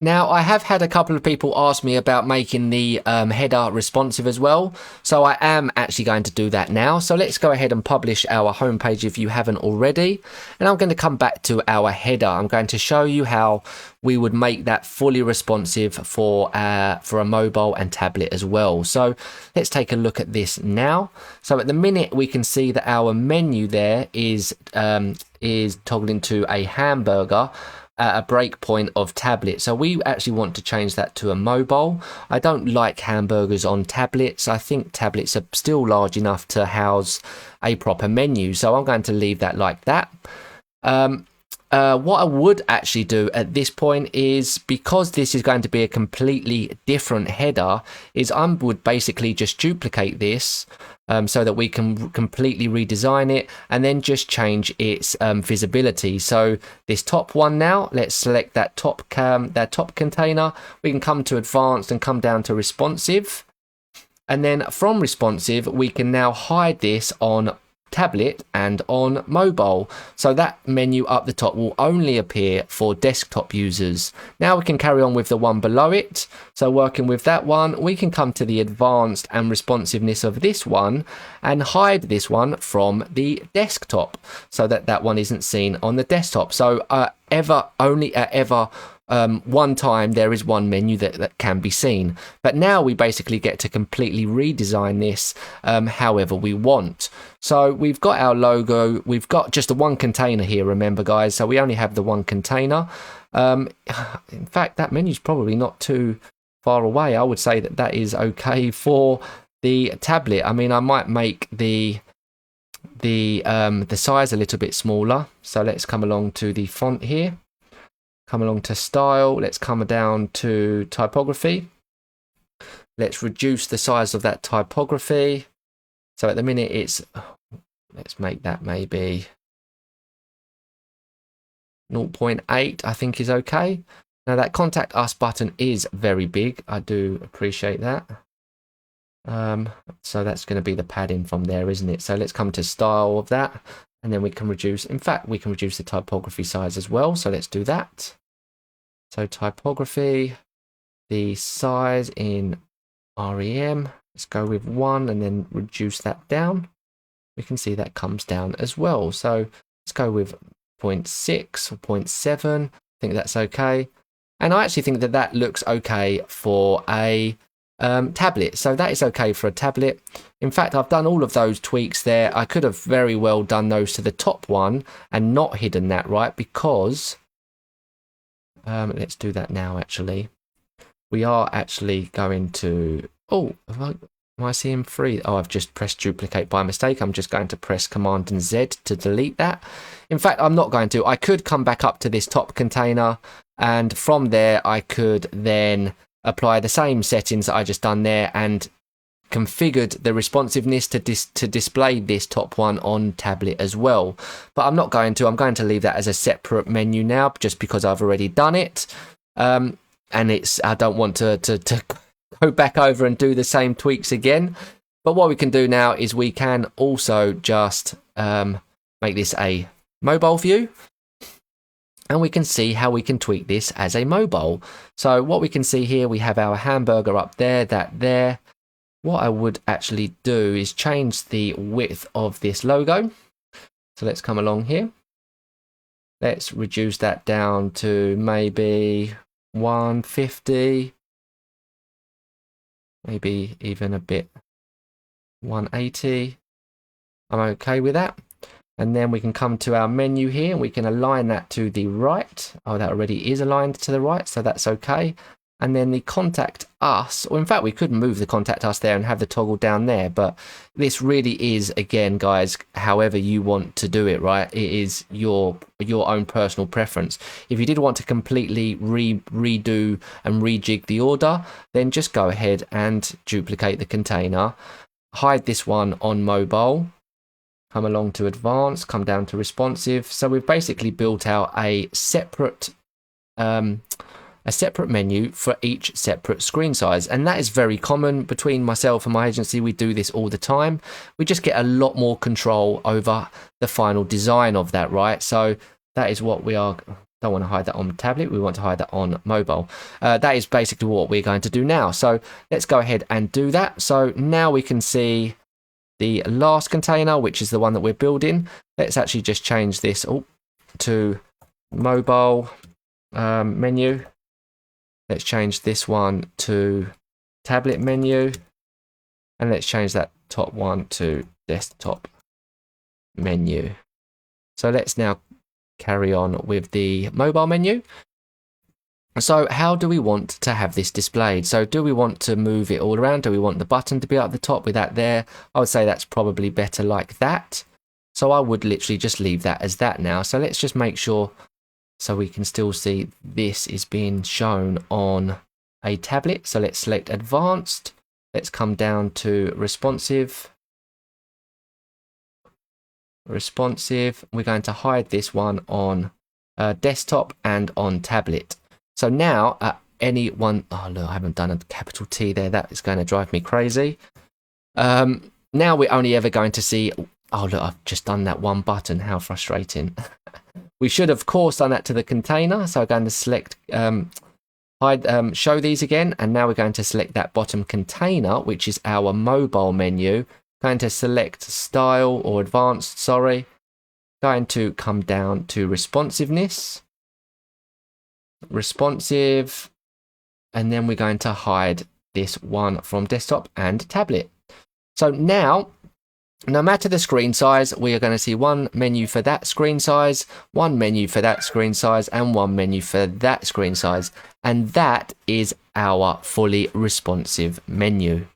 Now, I have had a couple of people ask me about making the header responsive as well, so I am actually going to do that now. So let's go ahead and publish our homepage if you haven't already, and I'm going to come back to our header. I'm going to show you how we would make that fully responsive for a mobile and tablet as well. So let's take a look at this now. So at the minute we can see that our menu there is toggling to a hamburger at a breakpoint of tablet. So we actually want to change that to a mobile. I don't like hamburgers on tablets. I think tablets are still large enough to house a proper menu. So I'm going to leave that like that. What I would actually do at this point is, because this is going to be a completely different header, is I would basically just duplicate this so that we can completely redesign it and then just change its visibility. So this top one now, let's select that top container. We can come to advanced and come down to responsive. And then from responsive, we can now hide this on tablet and on mobile, so that menu up the top will only appear for desktop users. Now we can carry on with the one below it. So working with that one, we can come to the advanced and responsiveness of this one and hide this one from the desktop so that that one isn't seen on the desktop. So only at ever one time there is one menu that can be seen, but now we basically get to completely redesign this however we want. So we've got our logo, we've got just the one container here, remember guys, so we only have the one container. In fact, that menu's probably not too far away. I would say that that is okay for the tablet. I mean, I might make the size a little bit smaller. So let's come along to the font here. Come along to style, let's come down to typography. Let's reduce the size of that typography. So at the minute it's, let's make that maybe 0.8, I think is okay. Now that contact us button is very big, I do appreciate that. So that's going to be the padding from there, isn't it? So let's come to style of that, and then we can reduce, in fact we can reduce the typography size as well, so let's do that. So typography, the size in REM, let's go with 1 and then reduce that down. We can see that comes down as well. So let's go with 0.6 or 0.7. I think that's okay. And I actually think that that looks okay for a tablet. So that is okay for a tablet. In fact, I've done all of those tweaks there. I could have very well done those to the top one and not hidden that, right? Because let's do that now, actually. We are actually going to... Oh, am I seeing 3? Oh, I've just pressed duplicate by mistake. I'm just going to press Command and Z to delete that. In fact, I'm not going to. I could come back up to this top container, and from there, I could then apply the same settings that I just done there and configured the responsiveness to display this top one on tablet as well. But I'm not going to. I'm going to leave that as a separate menu now, just because I've already done it. And I don't want to go back over and do the same tweaks again. But what we can do now is we can also just make this a mobile view. And we can see how we can tweak this as a mobile. So what we can see here, we have our hamburger up there, that there. What I would actually do is change the width of this logo. So let's come along here. Let's reduce that down to maybe 150. Maybe even a bit 180. I'm okay with that. And then we can come to our menu here and we can align that to the right. Oh, that already is aligned to the right, so that's okay. And then the contact us, or in fact we could move the contact us there and have the toggle down there, but this really is, again guys, however you want to do it, right? It is your own personal preference. If you did want to completely redo and rejig the order, then just go ahead and duplicate the container, hide this one on mobile, come along to advanced, come down to responsive. So we've basically built out a separate menu for each separate screen size, and that is very common between myself and my agency. We do this all the time. We just get a lot more control over the final design of that, right? So that is what we are don't want to hide that on tablet, we want to hide that on mobile. That is basically what we're going to do now. So let's go ahead and do that. So now we can see the last container, which is the one that we're building. Let's actually just change this to mobile menu. Let's change this one to tablet menu, and let's change that top one to desktop menu. So let's now carry on with the mobile menu. So how do we want to have this displayed? So do we want to move it all around? Do we want the button to be up the top with that there? I would say that's probably better like that. So I would literally just leave that as that now. So let's just make sure so we can still see this is being shown on a tablet. So let's select advanced. Let's come down to responsive. We're going to hide this one on desktop and on tablet. So now any one, oh look, I haven't done a capital T there. That is going to drive me crazy. Now we're only ever going to see, oh look, I've just done that one button. How frustrating. We should, of course, done that to the container. So I'm going to select hide, show these again. And now we're going to select that bottom container, which is our mobile menu. Going to select style or advanced, sorry. Going to come down to responsiveness. Responsive. And then we're going to hide this one from desktop and tablet. So now, no matter the screen size, we are going to see one menu for that screen size, one menu for that screen size, and one menu for that screen size. And that is our fully responsive menu.